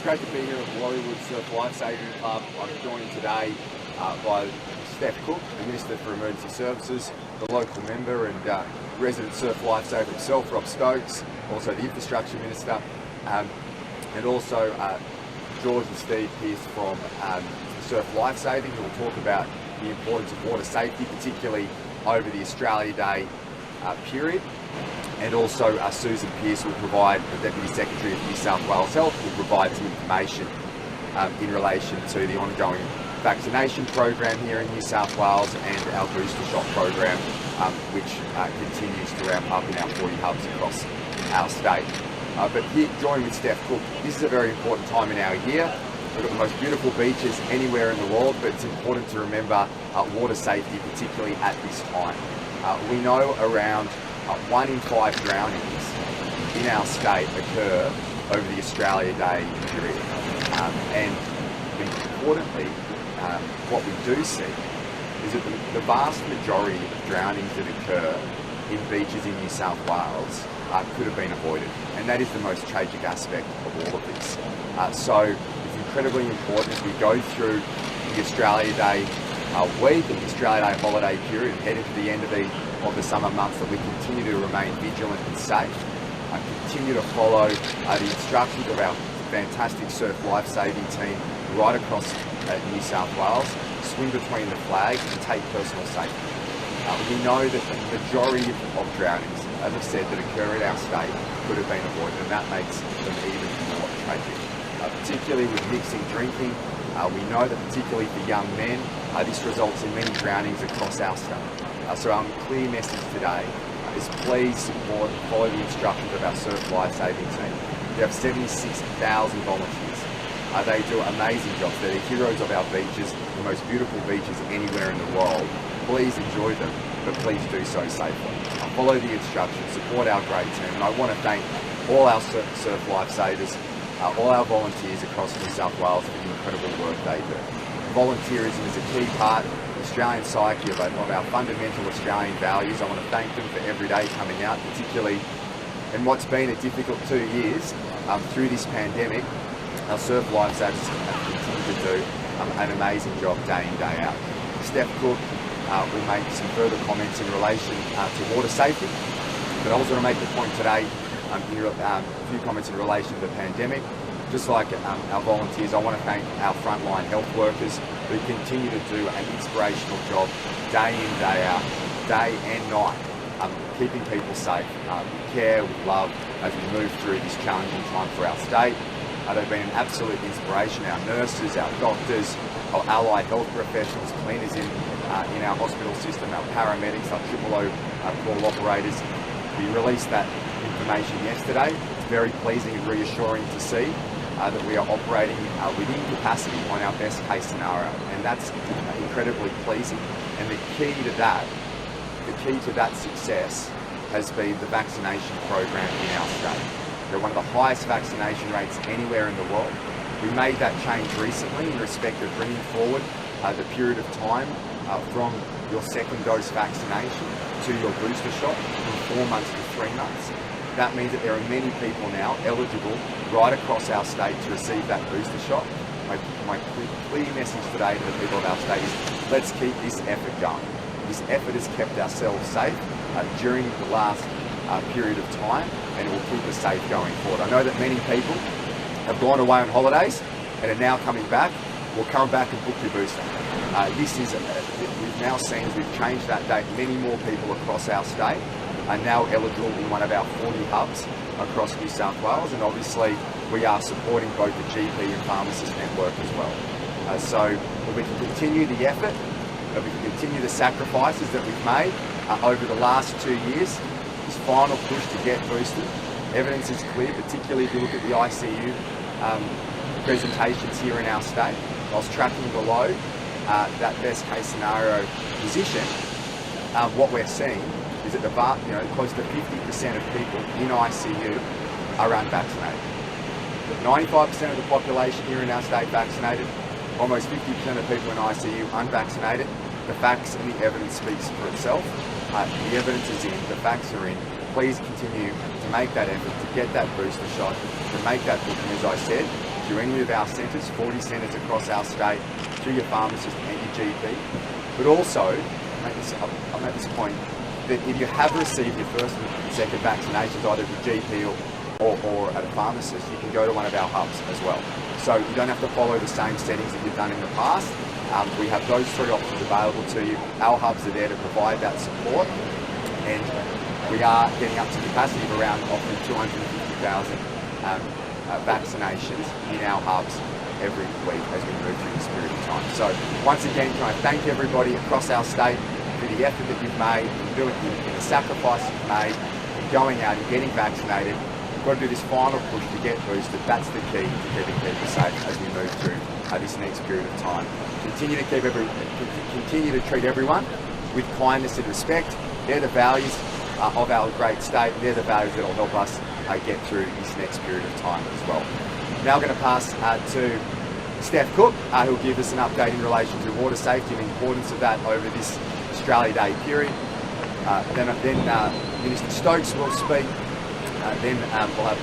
great to be here at Warriewood Surf Lifesaving Club. I'm joined today by Steph, Cooke, the Minister for Emergency Services, the local member and resident surf lifesaver himself, Rob Stokes, also the Infrastructure Minister, and also George and Steve Pearce from Surf Lifesaving, who will talk about the importance of water safety, particularly over the Australia Day period. And also Susan Pearce will provide, the Deputy Secretary of New South Wales Health, will provide some information in relation to the ongoing vaccination program here in New South Wales and our booster shot program, which continues to ramp up in our 40 hubs across our state. But here, joined with Steph Cooke, this is a very important time in our year. We've got the most beautiful beaches anywhere in the world, but it's important to remember water safety, particularly at this time. We know around 1 in 5 drownings in our state occur over the Australia Day period. And importantly, what we do see is that the vast majority of drownings that occur in beaches in New South Wales could have been avoided. And that is the most tragic aspect of all of this. So it's incredibly important as we go through the Australia Day week and the Australia Day holiday period and head into the end of the summer months that we continue to remain vigilant and safe, continue to follow the instructions of our fantastic surf lifesaving team right across New South Wales, swim between the flags and take personal safety. We know that the majority of drownings, as I've said, that occur in our state could have been avoided, and that makes them even more tragic. Particularly with mixing drinking, we know that particularly for young men, this results in many drownings across our state. So our clear message today is please support and follow the instructions of our surf lifesaving team. We have 76,000 volunteers. They do amazing jobs. They're the heroes of our beaches, the most beautiful beaches anywhere in the world. Please enjoy them, but please do so safely. Follow the instructions, support our great team, and I want to thank all our surf lifesavers, all our volunteers across New South Wales for the incredible work they do. Volunteerism is a key part of the Australian psyche of our fundamental Australian values. I want to thank them for every day coming out, particularly in what's been a difficult 2 years through this pandemic. Our surf lifesavers continue to do an amazing job day in, day out. Steph Cooke will make some further comments in relation to water safety, but I also want to make the point today, a few comments in relation to the pandemic. Just like our volunteers, I want to thank our frontline health workers who continue to do an inspirational job day in, day out, day and night, keeping people safe with care, with love, as we move through this challenging time for our state. They've been an absolute inspiration. Our nurses, our doctors, our allied health professionals, cleaners in our hospital system, our paramedics, our triple-O call operators. We released that information yesterday. It's very pleasing and reassuring to see that we are operating within capacity on our best case scenario, and that's incredibly pleasing. And the key to that success has been the vaccination program in our state. We're one of the highest vaccination rates anywhere in the world. We made that change recently in respect of bringing forward the period of time from your second dose vaccination to your booster shot from 4 months to 3 months. That means that there are many people now eligible right across our state to receive that booster shot. My clear message today to the people of our state is let's keep this effort going. This effort has kept ourselves safe during the last period of time, and it will keep us safe going forward. I know that many people have gone away on holidays and are now coming back. Well, come back and book your booster. We've now seen as we've changed that date, many more people across our state are now eligible in one of our 40 hubs across New South Wales, and obviously we are supporting both the GP and pharmacist network as well. So if we can continue the effort, if we can continue the sacrifices that we've made over the last 2 years, this final push to get boosted, evidence is clear, particularly if you look at the ICU presentations here in our state. Whilst tracking below that best case scenario position, what we're seeing is that close to 50% of people in ICU are unvaccinated. 95% of the population here in our state vaccinated, almost 50% of people in ICU unvaccinated. The facts and the evidence speaks for itself. The evidence is in, the facts are in. Please continue to make that effort, to get that booster shot, to make that booking, as I said, through any of our centres, 40 centres across our state, through your pharmacist and your GP. But also, I'll make this point, that if you have received your first and second vaccinations, either at your GP or at a pharmacist, you can go to one of our hubs as well. So you don't have to follow the same settings that you've done in the past. We have those three options available to you. Our hubs are there to provide that support, and we are getting up to capacity of around offering 250,000 vaccinations in our hubs every week as we move through this period of time. So once again, can I thank everybody across our state for the effort that you've made, in the sacrifice you've made, in going out and getting vaccinated. We've got to do this final push to get boosted. That's the key to keeping people safe as we move through this next period of time. Continue to treat everyone with kindness and respect. They're the values of our great state. They're the values that will help us get through this next period of time as well. Now I'm going to pass to Steph Cooke, who'll give us an update in relation to water safety and the importance of that over this Australia Day period. Then Minister Stokes will speak. Then we'll have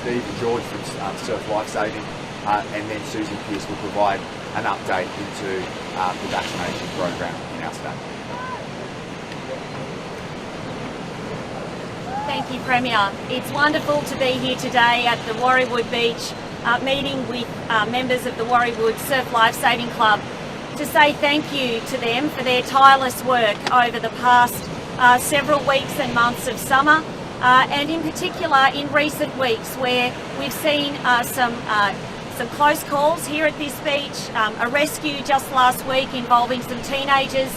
Steve and George from Surf Lifesaving, and then Susan Pearce will provide an update into the vaccination program in our state. Thank you, Premier. It's wonderful to be here today at the Warriewood Beach, meeting with members of the Warriewood Surf Lifesaving Club to say thank you to them for their tireless work over the past several weeks and months of summer, and in particular in recent weeks where we've seen some close calls here at this beach, a rescue just last week involving some teenagers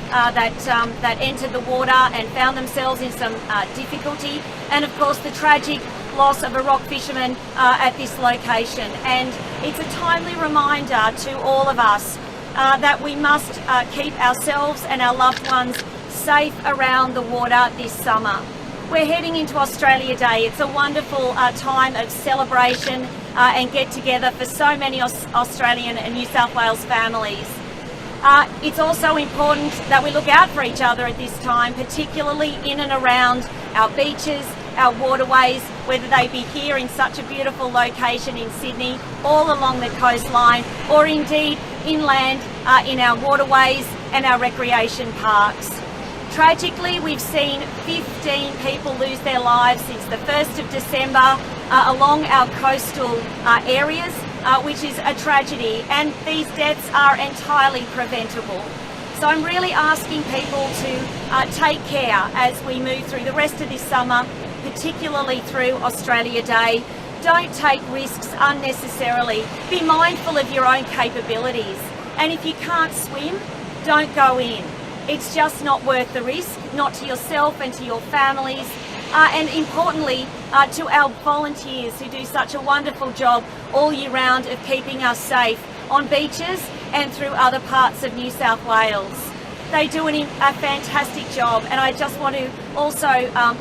that entered the water and found themselves in some difficulty, and of course the tragic loss of a rock fisherman at this location. And it's a timely reminder to all of us that we must keep ourselves and our loved ones safe around the water this summer. We're heading into Australia Day. It's a wonderful time of celebration and get together for so many Australian and New South Wales families. It's also important that we look out for each other at this time, particularly in and around our beaches, our waterways, whether they be here in such a beautiful location in Sydney, all along the coastline, or indeed inland in our waterways and our recreation parks. Tragically, we've seen 15 people lose their lives since the 1st of December along our coastal areas, which is a tragedy, and these deaths are entirely preventable. So I'm really asking people to take care as we move through the rest of this summer, particularly through Australia Day. Don't take risks unnecessarily. Be mindful of your own capabilities. And if you can't swim, don't go in. It's just not worth the risk, not to yourself and to your families, and importantly to our volunteers who do such a wonderful job all year round of keeping us safe on beaches and through other parts of New South Wales. They do a fantastic job, and I just want to also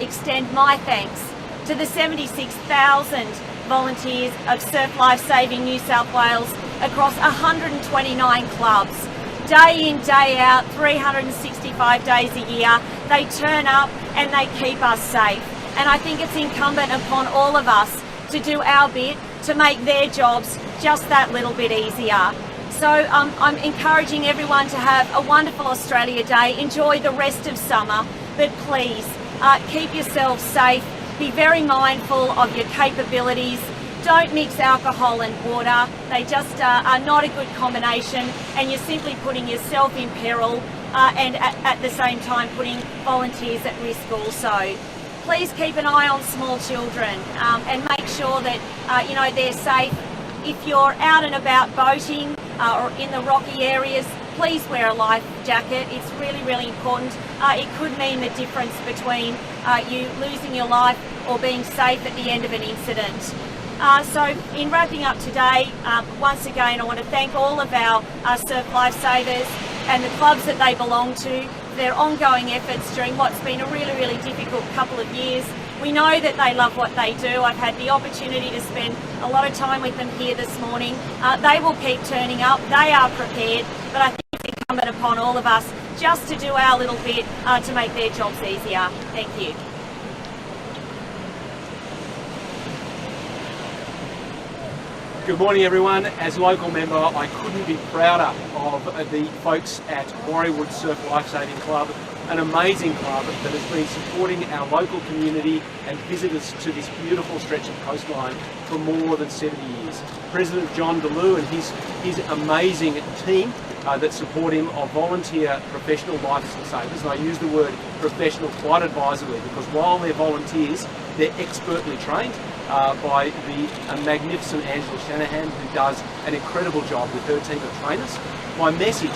extend my thanks to the 76,000 volunteers of Surf Lifesaving New South Wales across 129 clubs. Day in, day out, 365 days a year, they turn up and they keep us safe. And I think it's incumbent upon all of us to do our bit to make their jobs just that little bit easier. So I'm encouraging everyone to have a wonderful Australia Day. Enjoy the rest of summer, but please keep yourselves safe. Be very mindful of your capabilities. Don't mix alcohol and water. They just are not a good combination, and you're simply putting yourself in peril and at the same time putting volunteers at risk also. Please keep an eye on small children and make sure that they're safe. If you're out and about boating or in the rocky areas, please wear a life jacket. It's really, really important. It could mean the difference between you losing your life or being safe at the end of an incident. So in wrapping up today, once again I want to thank all of our surf lifesavers and the clubs that they belong to for their ongoing efforts during what's been a really, really difficult couple of years. We know that they love what they do. I've had the opportunity to spend a lot of time with them here this morning. They will keep turning up. They are prepared, but I think it's incumbent upon all of us just to do our little bit to make their jobs easier. Thank you. Good morning everyone. As local member, I couldn't be prouder of the folks at Warriewood Surf Lifesaving Club, an amazing club that has been supporting our local community and visitors to this beautiful stretch of coastline for more than 70 years. President John DeLue and his amazing team that support him are volunteer professional lifesavers, and I use the word professional quite advisedly because while they're volunteers, they're expertly trained by the magnificent Angela Shanahan, who does an incredible job with her team of trainers. My message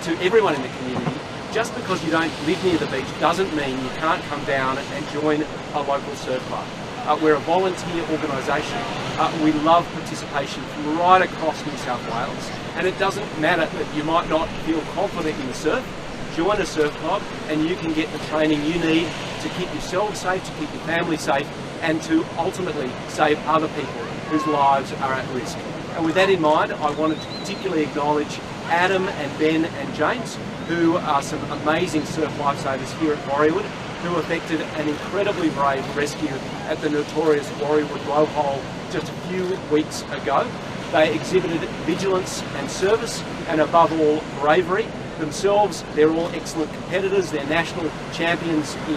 to everyone in the community: just because you don't live near the beach doesn't mean you can't come down and join a local surf club. We're a volunteer organisation. We love participation from right across New South Wales, and it doesn't matter that you might not feel confident in the surf. Join a surf club and you can get the training you need to keep yourself safe, to keep your family safe, and to ultimately save other people whose lives are at risk. And with that in mind, I wanted to particularly acknowledge Adam and Ben and James, who are some amazing surf lifesavers here at Warriewood, who effected an incredibly brave rescue at the notorious Warriewood blowhole just a few weeks ago. They exhibited vigilance and service, and above all, bravery. Themselves, they're all excellent competitors. They're national champions in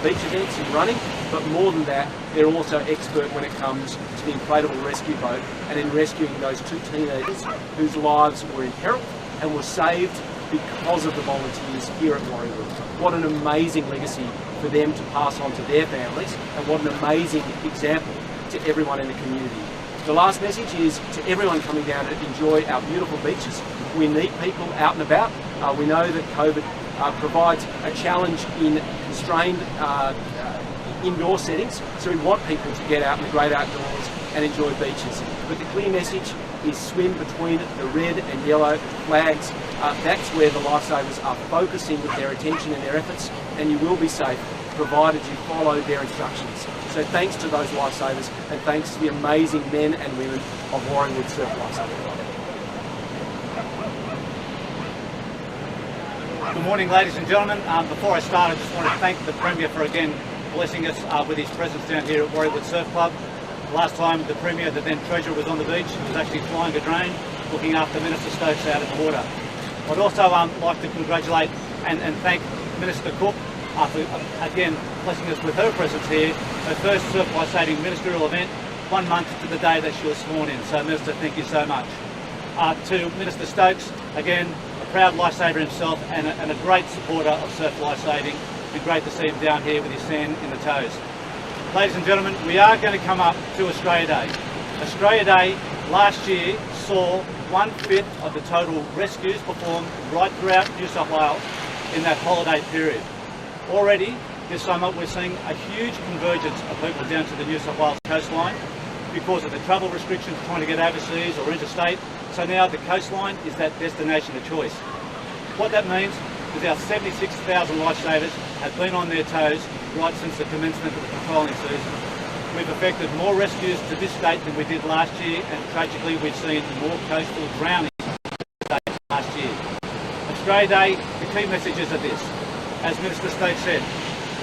beach events, in running, but more than that, they're also expert when it comes to the inflatable rescue boat and in rescuing those two teenagers whose lives were in peril and were saved because of the volunteers here at Warriewood. What an amazing legacy for them to pass on to their families, and what an amazing example to everyone in the community. The last message is to everyone coming down to enjoy our beautiful beaches. We need people out and about. We know that COVID provides a challenge in constrained indoor settings, so we want people to get out in the great outdoors and enjoy beaches. But the clear message is swim between the red and yellow flags. That's where the lifesavers are focusing with their attention and their efforts, and you will be safe provided you follow their instructions. So thanks to those lifesavers, and thanks to the amazing men and women of Warriewood Surf Lifesaving Club. Good morning, ladies and gentlemen. Before I start, I just want to thank the Premier for again blessing us with his presence down here at Warriewood Surf Club. Last time the Premier, the then Treasurer, was on the beach, he was actually flying a drone looking after Minister Stokes out in the water. I'd also like to congratulate and thank Minister Cooke for again blessing us with her presence here, her first surf lifesaving ministerial event, 1 month to the day that she was sworn in. So Minister, thank you so much. To Minister Stokes, again, a proud lifesaver himself and a great supporter of surf lifesaving. It's been great to see him down here with his sand in the toes. Ladies and gentlemen, we are going to come up to Australia Day. Australia Day last year saw 1/5 of the total rescues performed right throughout New South Wales in that holiday period. Already this summer we're seeing a huge convergence of people down to the New South Wales coastline because of the travel restrictions trying to get overseas or interstate. So now the coastline is that destination of choice. What that means is our 76,000 lifesavers have been on their toes right since the commencement of the patrolling season. We've effected more rescues to this date than we did last year, and tragically we've seen more coastal drownings than last year. Australia Day, the key messages are this. As Minister Stokes said,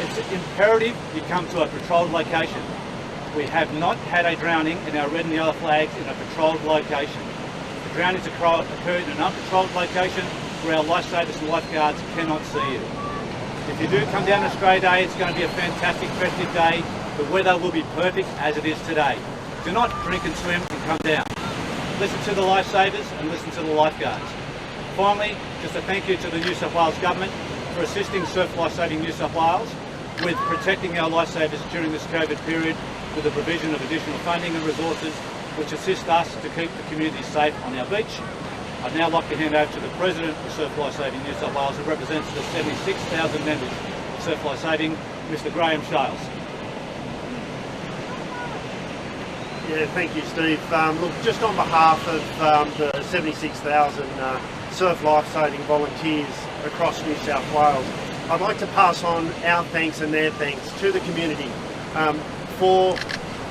it's imperative you come to a patrolled location. We have not had a drowning in our red and yellow flags in a patrolled location. The drownings occurred in an unpatrolled location where our lifesavers and lifeguards cannot see you. If you do come down Australia Day, it's going to be a fantastic festive day. The weather will be perfect as it is today. Do not drink and swim and come down. Listen to the lifesavers and listen to the lifeguards. Finally, just a thank you to the New South Wales Government for assisting Surf Lifesaving New South Wales with protecting our lifesavers during this COVID period with the provision of additional funding and resources which assist us to keep the community safe on our beach. I'd now like to hand over to the President of Surf Lifesaving New South Wales, who represents the 76,000 members of Surf Lifesaving, Mr Graham Shales. Yeah, thank you, Steve. Look, just on behalf of the 76,000 surf lifesaving volunteers across New South Wales, I'd like to pass on our thanks and their thanks to the community for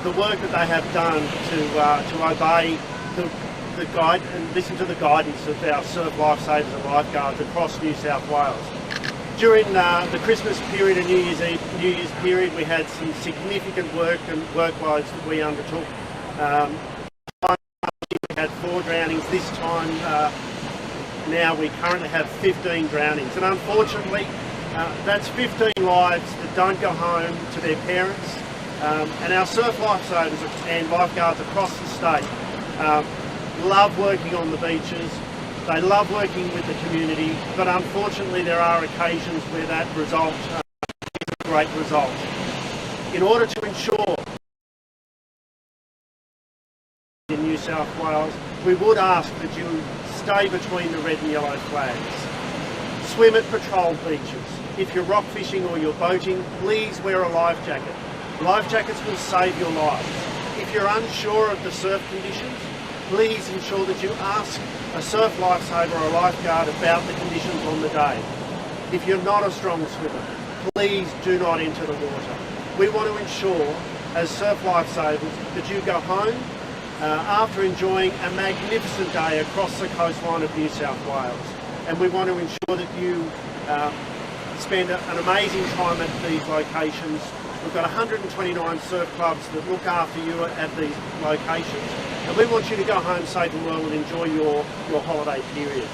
the work that they have done to obey the guide and listen to the guidance of our surf lifesavers and lifeguards across New South Wales. During the Christmas period and New Year's period, we had some significant work and workloads that we undertook. had 4 drownings. This time now we currently have 15 drownings, and unfortunately that's 15 lives that don't go home to their parents. And our surf lifesavers and lifeguards across the state love working on the beaches. They love working with the community, but unfortunately there are occasions where that result is a great result. In order to ensure in New South Wales, we would ask that you stay between the red and yellow flags. Swim at patrolled beaches. If you're rock fishing or you're boating, please wear a life jacket. Life jackets will save your life. If you're unsure of the surf conditions, please ensure that you ask a surf lifesaver or a lifeguard about the conditions on the day. If you're not a strong swimmer, please do not enter the water. We want to ensure, as surf lifesavers, that you go home after enjoying a magnificent day across the coastline of New South Wales. And we want to ensure that you spend an amazing time at these locations. We've got 129 surf clubs that look after you at these locations, and we want you to go home safe and well and enjoy your holiday period.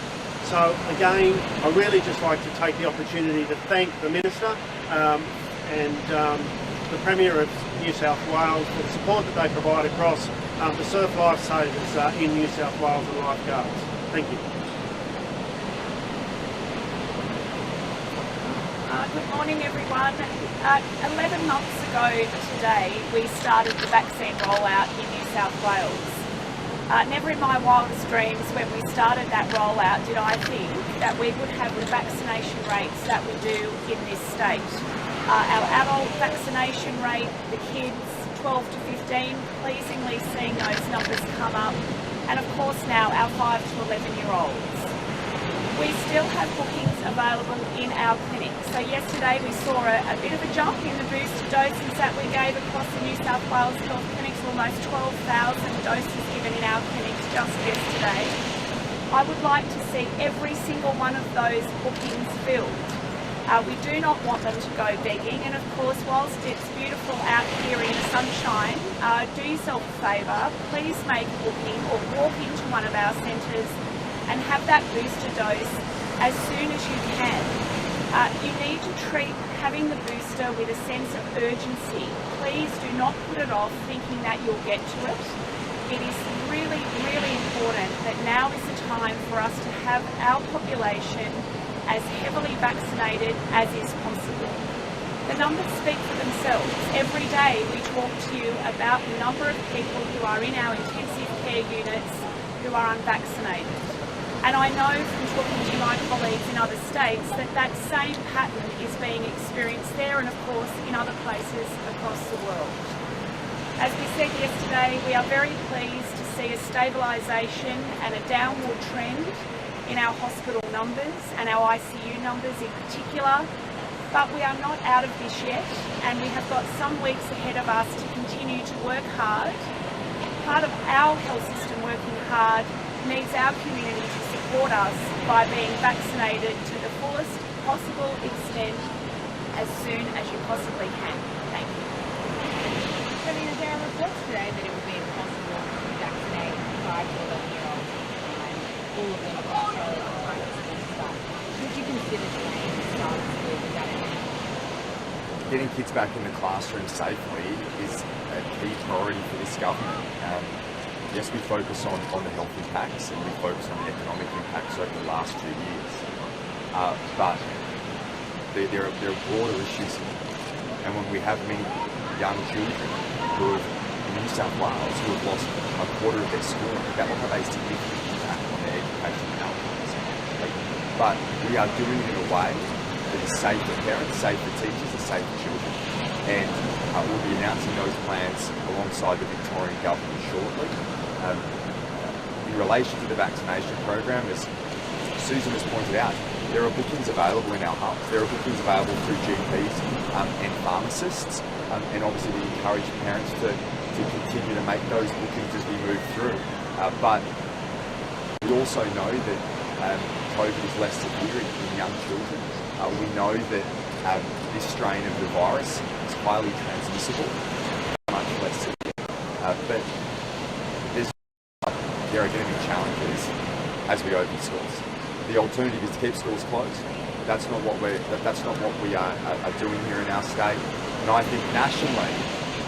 So again, I really just like to take the opportunity to thank the Minister and the Premier of New South Wales for the support that they provide across the surf lifesavers in New South Wales and lifeguards. Thank you. Good morning everyone. 11 months ago today we started the vaccine rollout in New South Wales. Never in my wildest dreams when we started that rollout did I think that we would have the vaccination rates that we do in this state. Our adult vaccination rate, the kids 12 to 15, pleasingly seeing those numbers come up, and of course now our 5 to 11-year-olds. We still have bookings available in our clinics. So yesterday we saw a bit of a jump in the booster doses that we gave across the New South Wales health clinics, almost 12,000 doses given in our clinics just yesterday. I would like to see every single one of those bookings filled. We do not want them to go begging, and of course whilst it's beautiful out here in the sunshine, do yourself a favour, please make a booking or walk into one of our centres and have that booster dose as soon as you can. You need to treat having the booster with a sense of urgency. Please do not put it off thinking that you'll get to it. It is really, really important that now is the time for us to have our population as heavily vaccinated as is possible. The numbers speak for themselves. Every day we talk to you about the number of people who are in our intensive care units who are unvaccinated. And I know from talking to my colleagues in other states that that same pattern is being experienced there and of course in other places across the world. As we said yesterday, we are very pleased to see a stabilisation and a downward trend in our hospital numbers and our ICU numbers in particular, but we are not out of this yet and we have got some weeks ahead of us to continue to work hard. Part of our health system working hard needs our community to support us by being vaccinated to the fullest possible extent as soon as you possibly can. Thank you. I mean, there are reports today that it would be impossible to vaccinate 5 to 11-year-olds and all of them across Australia at the time of this start. Would you consider delaying the start of school with vaccination? Getting kids back in the classroom safely is a key priority for this government. Yes, we focus on the health impacts and we focus on the economic impacts over the last 2 years. But there are broader issues here. And when we have many young children who have, in New South Wales, who have lost a quarter of their schooling, that will have a significant impact on their education outcomes. But we are doing it in a way that is safe for parents, safe for teachers, and safe for children. And we'll be announcing those plans alongside the Victorian government shortly. In relation to the vaccination program, as Susan has pointed out, there are bookings available in our hubs. There are bookings available through GPs and pharmacists, and obviously we encourage parents to continue to make those bookings as we move through. But we also know that COVID is less severe in young children. We know that this strain of the virus is highly transmissible, much less severe. But there are going to challenges as we open schools. The alternative is to keep schools closed. That's not what we are doing here in our state. And I think nationally,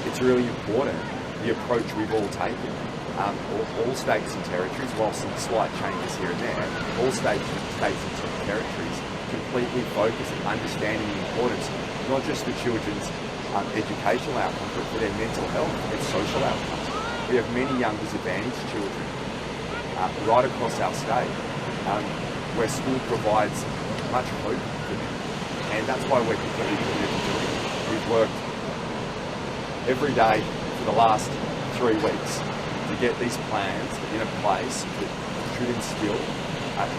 it's really important the approach we've all taken. All states and territories, while some slight changes here and there, all states and territories completely focus on understanding the importance, not just for children's educational outcomes, but for their mental health and social outcomes. We have many young disadvantaged children right across our state where school provides much hope for them. And that's why we're completely committed to doing it. We've worked every day for the last 3 weeks to get these plans in a place that should instill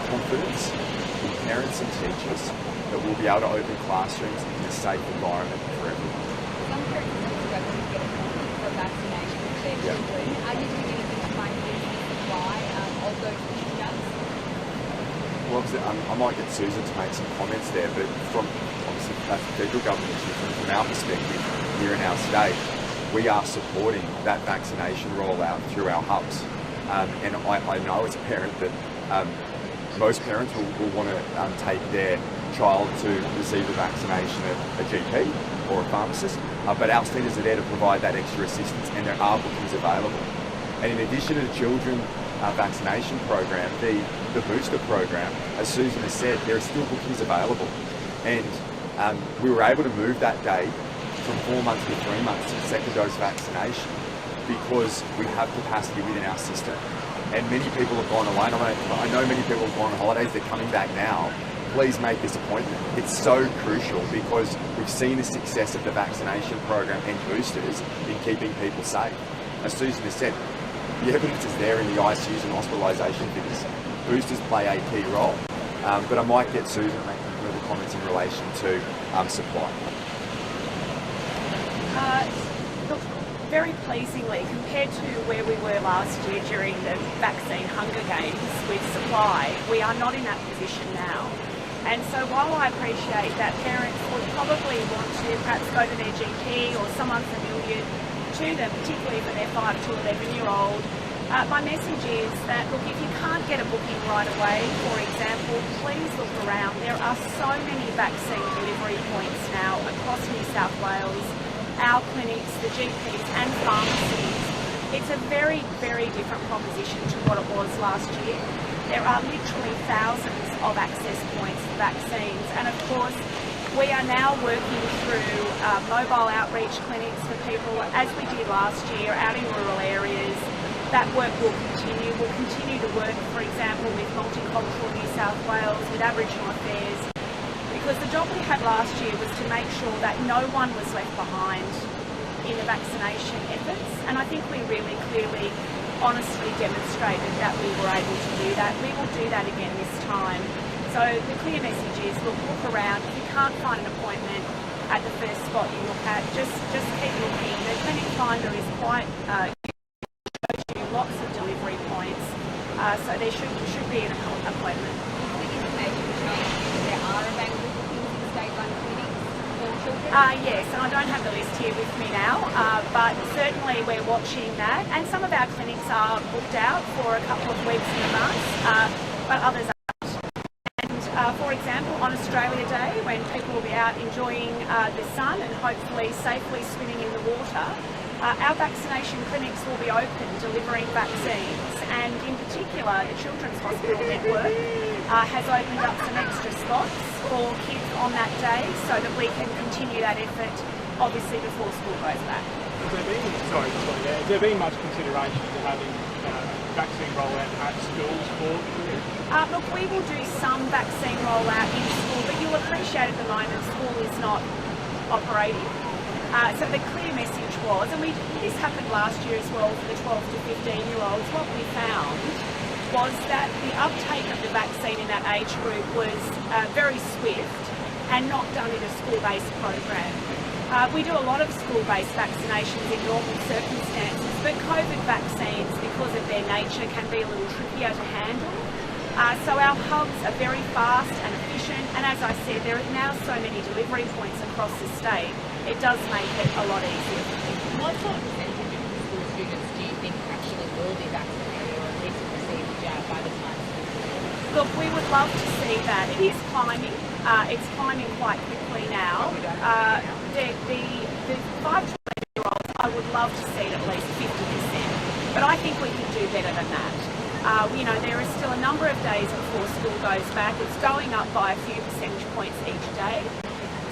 confidence in parents and teachers that we'll be able to open classrooms in a safe environment for everyone. Some parents are struggling to get appointments for vaccination with their children. Are you doing anything to find a supply of those shots? Well, obviously, I might get Susan to make some comments there, but from obviously the federal government issue, from our perspective here in our state, we are supporting that vaccination rollout through our hubs. And I know as a parent that most parents will want to take their child to receive the vaccination at a GP or a pharmacist, but our centres are there to provide that extra assistance, and there are bookings available. And in addition to the children vaccination program, the booster program, as Susan has said, there are still bookings available. And we were able to move that date from 4 months to 3 months to the second dose vaccination because we have capacity within our system. And many people have gone away. I know many people have gone on holidays, they're coming back now. Please make this appointment. It's so crucial because we've seen the success of the vaccination program and boosters in keeping people safe. As Susan has said, the evidence is there in the ICUs and hospitalisation figures. Boosters play a key role, but I might get Susan to make some further comments in relation to supply. Look, very pleasingly, compared to where we were last year during the vaccine Hunger Games with supply, we are not in that position now. And so while I appreciate that parents would probably want to perhaps go to their GP or someone familiar to them, particularly for their 5 to 11-year-old, my message is that, look, if you can't get a booking right away, for example, please look around. There are so many vaccine delivery points now across New South Wales, our clinics, the GPs and pharmacies. It's a very, very different proposition to what it was last year. There are literally thousands of access points for vaccines, and of course we are now working through mobile outreach clinics for people, as we did last year, out in rural areas. That work will continue. We'll continue to work, for example, with Multicultural New South Wales, with Aboriginal Affairs, because the job we had last year was to make sure that no one was left behind in the vaccination efforts, and I think we really clearly, honestly demonstrated that we were able to do that. We will do that again this time. So the clear message is, look around. If you can't find an appointment at the first spot you look at, just keep looking. The Clinic Finder is quite shows you lots of delivery points, so there should be an appointment. The information showing there are available bookings in state-run clinics for children? Yes, and I don't have the list here with me now, but certainly we're watching that, and some of our clinics are booked out for a couple of weeks in advance, but others aren't. And for example, on Australia Day, when people will be out enjoying the sun and hopefully safely swimming in the water, our vaccination clinics will be open delivering vaccines, and in particular the Children's Hospital Network has opened up some extra spots for kids on that day so that we can continue that effort obviously before school goes back. Has there been much consideration to having vaccine rollout at schools for kids? Look, we will do some vaccine rollout in school, but you'll appreciate at the moment school is not operating. So the clear message was, and this happened last year as well for the 12 to 15-year-olds, what we found was that the uptake of the vaccine in that age group was very swift and not done in a school-based program. We do a lot of school-based vaccinations in normal circumstances, but COVID vaccines, because of their nature, can be a little trickier to handle. So our hubs are very fast and efficient, and as I said, there are now so many delivery points across the state, it does make it a lot easier for people. What sort of percentage of school students do you think actually will be vaccinated or at least receive the jab? Look, we would love to see that. It is climbing. It's climbing quite quickly now. The 5 to 11-year-olds, I would love to see it at least 50%. But I think we could do better than that. There is still a number of days before school goes back. It's going up by a few percentage points each day.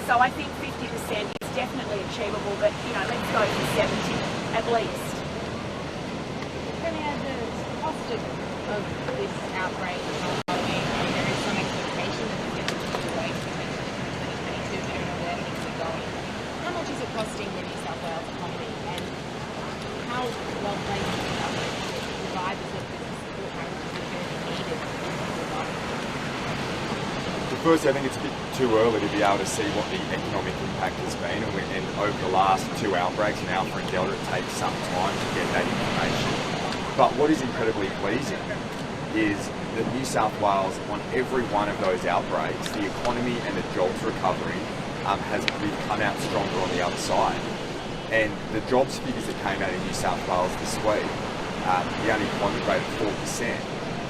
So I think 50% is definitely achievable, but let's go for 70 at least. Premier, the cost of this outbreak is ongoing, and there is some expectation that it's going to keep away potentially from 2022, but everyone there keeps it going. How much is it costing the New South Wales economy, and how well placed is the government to provide the sort of business support packages that are going to be needed for First, I think it's a bit too early to be able to see what the economic impact has been, and over the last 2 outbreaks, in Alpha and Delta, it takes some time to get that information. But what is incredibly pleasing is that New South Wales, on every one of those outbreaks, the economy and the jobs recovery has come out stronger on the other side. And the jobs figures that came out in New South Wales this week, the unemployment rate of 4%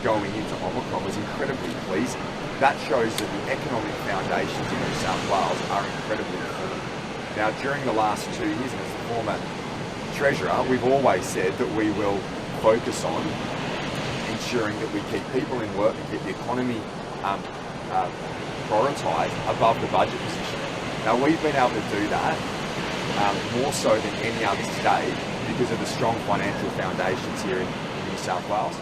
going into Omicron was incredibly pleasing. That shows that the economic foundations in New South Wales are incredibly firm. Now, during the last 2 years, and as the former Treasurer, we've always said that we will focus on ensuring that we keep people in work and keep the economy prioritised above the budget position. Now, we've been able to do that more so than any other state because of the strong financial foundations here in New South Wales.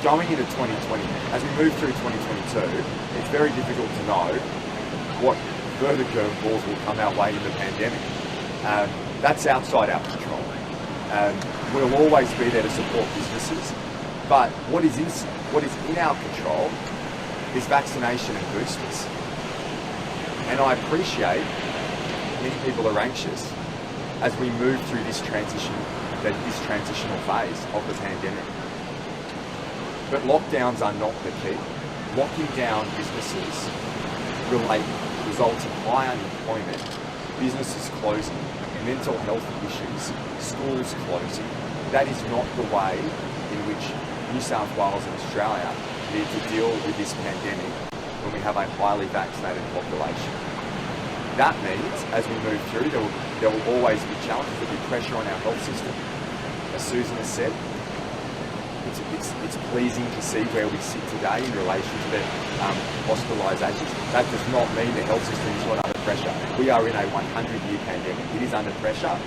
Going into 2020, as we move through 2022, it's very difficult to know what further curveballs will come our way in the pandemic. That's outside our control. We'll always be there to support businesses, but what is in our control is vaccination and boosters. And I appreciate many people are anxious as we move through this transitional phase of the pandemic. But lockdowns are not the key. Locking down businesses results in high unemployment, businesses closing, mental health issues, schools closing. That is not the way in which New South Wales and Australia need to deal with this pandemic when we have a highly vaccinated population. That means, as we move through, there will always be challenges, there will be pressure on our health system. As Susan has said, it's pleasing to see where we sit today in relation to the hospitalisations. That does not mean the health system is not under pressure. We are in a 100-year pandemic. It is under pressure,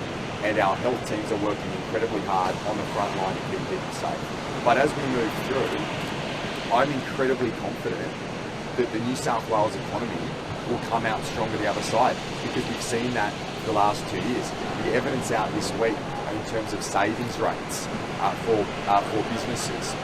and our health teams are working incredibly hard on the front line to keep people safe. But as we move through, I'm incredibly confident that the New South Wales economy will come out stronger the other side, because we've seen that for the last 2 years. The evidence out this week in terms of savings rates for businesses.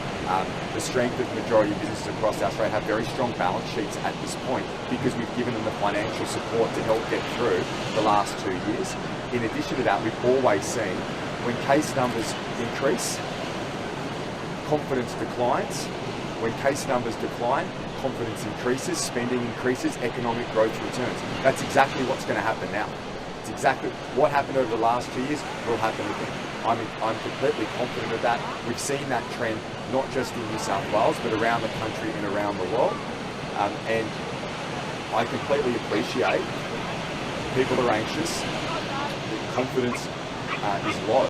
The strength of the majority of businesses across Australia have very strong balance sheets at this point because we've given them the financial support to help get through the last 2 years. In addition to that, we've always seen when case numbers increase, confidence declines. When case numbers decline, confidence increases, spending increases, economic growth returns. That's exactly what's going to happen now. It's exactly what happened over the last 2 years will happen again. I'm completely confident of that. We've seen that trend not just in New South Wales, but around the country and around the world. And I completely appreciate people are anxious, confidence is low,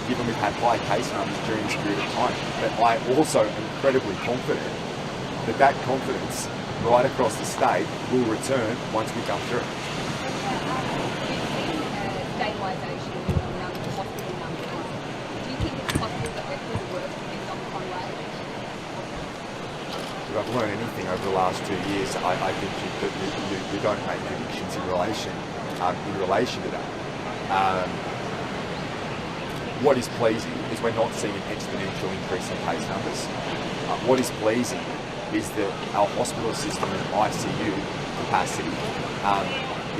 given we've had high case numbers during this period of time. But I also am incredibly confident that that confidence right across the state will return once we come through. Stabilisation in the hospital numbers. Do you think it's possible that we're going to work with Omicron wave? If I've learned anything over the last 2 years, I think that you don't make predictions in relation to that. What is pleasing is we're not seeing an exponential increase in case numbers. What is pleasing is that our hospital system and ICU capacity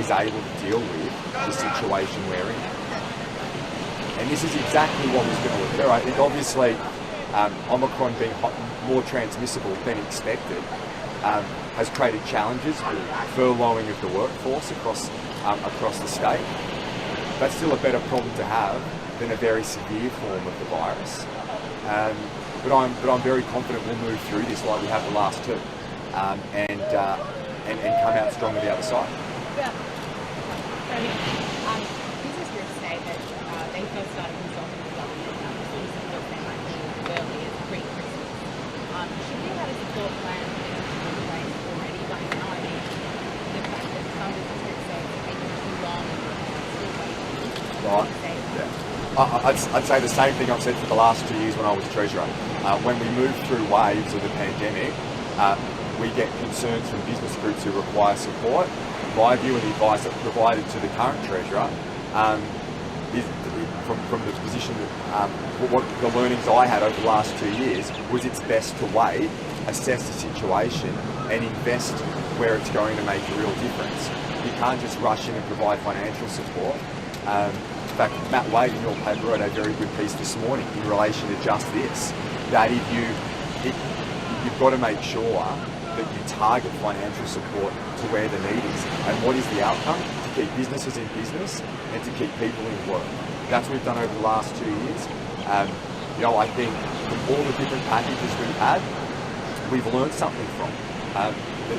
is able to deal with the situation we're in. And this is exactly what was going to occur. I think obviously Omicron being more transmissible than expected has created challenges with furloughing of the workforce across the state. That's still a better problem to have than a very severe form of the virus. but I'm very confident we'll move through this like we have the last two, and come out strong on the other side. Yeah. Business groups say that they first started consulting with government about the sort of support they might need as early as pre-Christmas. Should we have a support plan for this in place already by now? I mean, the fact that some business groups say it's taking too long and still waiting. Right. Yeah. I'd say the same thing I've said for the last 2 years when I was Treasurer. When we move through waves of the pandemic, we get concerns from business groups who require support. My view and the advice that provided to the current Treasurer is from the position that what the learnings I had over the last 2 years was it's best to wait, assess the situation and invest where it's going to make a real difference. You can't just rush in and provide financial support. In fact, Matt Wade in your paper wrote a very good piece this morning in relation to just this, that you've got to make sure that you target financial support to where the need is. And what is the outcome? To keep businesses in business and to keep people in work. That's what we've done over the last 2 years. I think from all the different packages we've had, we've learned something from.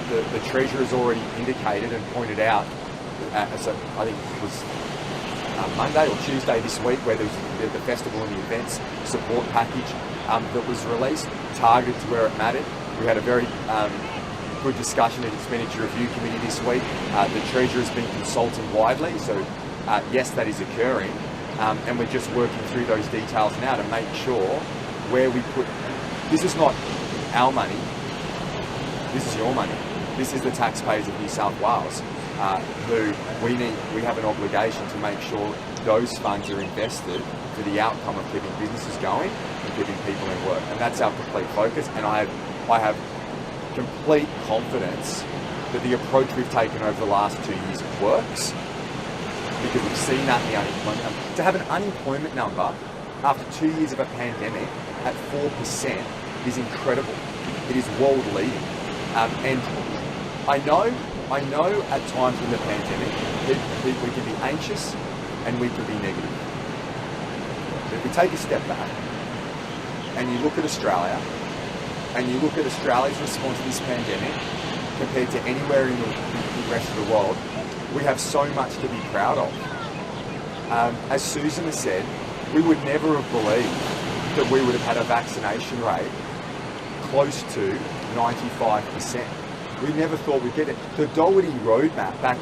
The Treasurer has already indicated and pointed out, so I think it was Monday or Tuesday this week, where there was the festival and the events support package that was released, targeted to where it mattered. We had a very good discussion at Expenditure Review Committee this week. The Treasurer has been consulting widely, so yes, that is occurring, and we're just working through those details now to make sure where we put. This is not our money. This is your money. This is the taxpayers of New South Wales. Who we have an obligation to make sure those funds are invested for the outcome of keeping businesses going and keeping people in work. And that's our complete focus. And I have complete confidence that the approach we've taken over the last 2 years works, because we've seen that in the unemployment number. To have an unemployment number after 2 years of a pandemic at 4% is incredible. It is world leading. And I know at times in the pandemic we can be anxious and we can be negative. But if we take a step back and you look at Australia and you look at Australia's response to this pandemic compared to anywhere in the rest of the world, we have so much to be proud of. As Susan has said, we would never have believed that we would have had a vaccination rate close to 95%. We never thought we'd get it. The Doherty roadmap back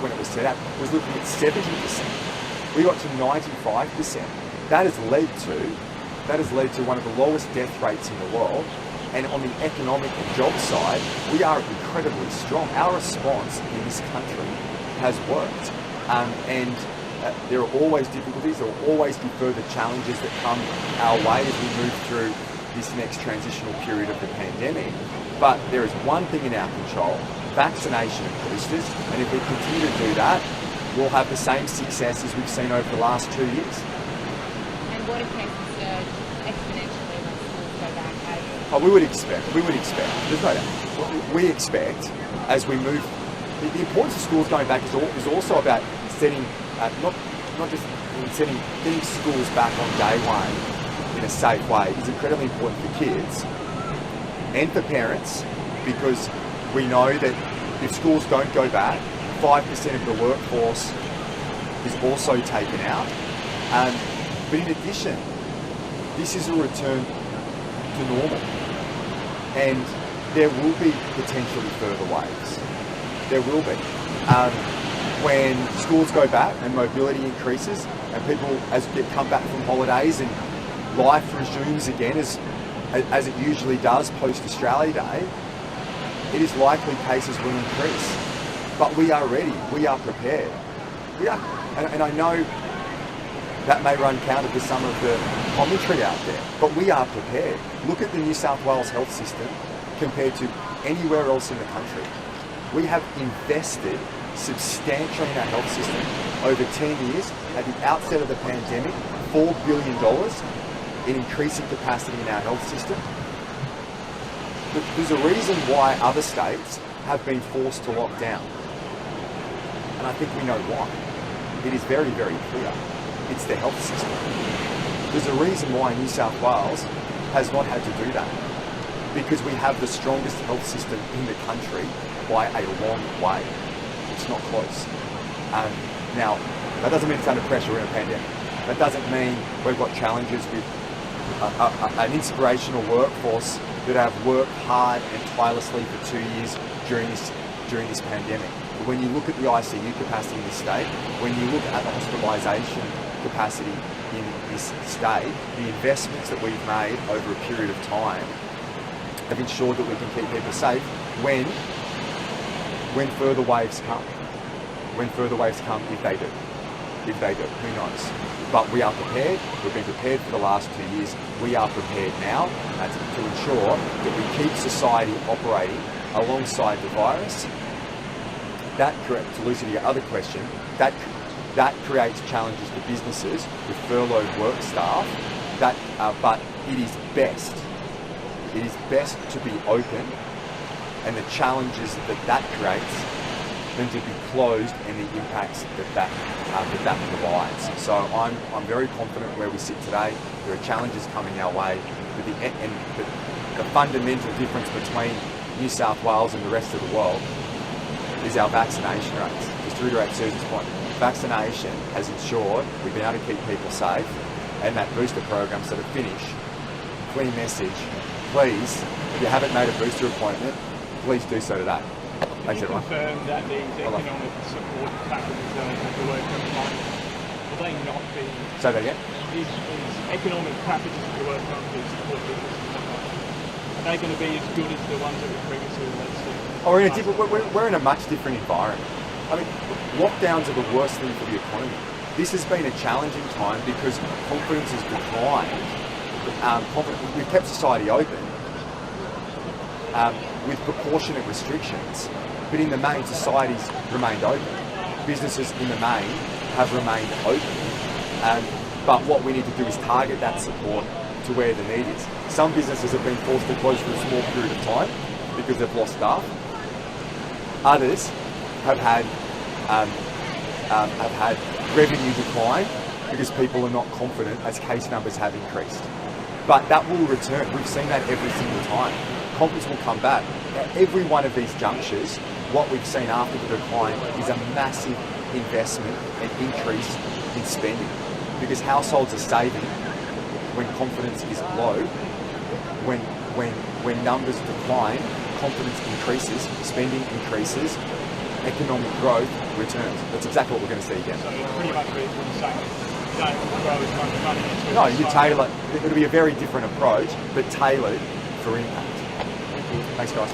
when it was set up was looking at 70%. We got to 95%. That has led to one of the lowest death rates in the world. And on the economic and job side, we are incredibly strong. Our response in this country has worked. And there are always difficulties. There will always be further challenges that come our way as we move through this next transitional period of the pandemic. But there is one thing in our control, vaccination and boosters, and if we continue to do that, we'll have the same success as we've seen over the last 2 years. And what if cases surge exponentially when schools go back? We would expect, there's no doubt. We expect, as we move, the importance of schools going back is also about setting, not just getting schools back on day one in a safe way is incredibly important for kids and for parents, because we know that if schools don't go back, 5% of the workforce is also taken out. But in addition, this is a return to normal, and there will be potentially further waves. There will be. When schools go back and mobility increases and people come back from holidays and life resumes again as it usually does post-Australia Day, it is likely cases will increase. But we are ready, we are prepared. And I know that may run counter to some of the commentary out there, but we are prepared. Look at the New South Wales health system compared to anywhere else in the country. We have invested substantially in our health system over 10 years. At the outset of the pandemic, $4 billion in increasing capacity in our health system. There's a reason why other states have been forced to lock down. And I think we know why. It is very, very clear. It's the health system. There's a reason why New South Wales has not had to do that because we have the strongest health system in the country by a long way. It's not close. Now, that doesn't mean it's under pressure, we're in a pandemic. That doesn't mean we've got challenges with an inspirational workforce that have worked hard and tirelessly for 2 years during this pandemic. But when you look at the ICU capacity in this state, when you look at the hospitalisation capacity in this state, the investments that we've made over a period of time have ensured that we can keep people safe when further waves come. When further waves come, if they do. If they do, who knows? But we are prepared. We've been prepared for the last 2 years. We are prepared now to ensure that we keep society operating alongside the virus. That, to Lucy, to your other question, that creates challenges for businesses with furloughed work staff. But it is best to be open, and the challenges that creates than to be closed and the impacts that provides. So I'm very confident where we sit today. There are challenges coming our way, but the fundamental difference between New South Wales and the rest of the world is our vaccination rates. Just to reiterate Susan's point, vaccination has ensured we've been able to keep people safe, and that booster program, so to finish, clear message, please, if you haven't made a booster appointment, please do so today. Thanks, everyone. Confirm that these economic support packages that you work on at the moment, will they not be... Say that again? These economic packages that you work on to support businesses, are they going to be as good as the ones that were previously released? We're in a much different environment. I mean, lockdowns are the worst thing for the economy. This has been a challenging time because confidence has declined. We've kept society open with proportionate restrictions, but in the main, society's remained open. Businesses in the main have remained open. But what we need to do is target that support to where the need is. Some businesses have been forced to close for a small period of time because they've lost staff. Others have had revenue decline because people are not confident as case numbers have increased. But that will return. We've seen that every single time. Confidence will come back. At every one of these junctures, what we've seen after the decline is a massive investment and increase in spending, because households are saving when confidence is low. When numbers decline, confidence increases, spending increases, economic growth returns. That's exactly what we're going to see again. So pretty much what you're saying, you don't throw as much money into it. No, you tailor. It'll be a very different approach, but tailored for impact. Thanks, guys.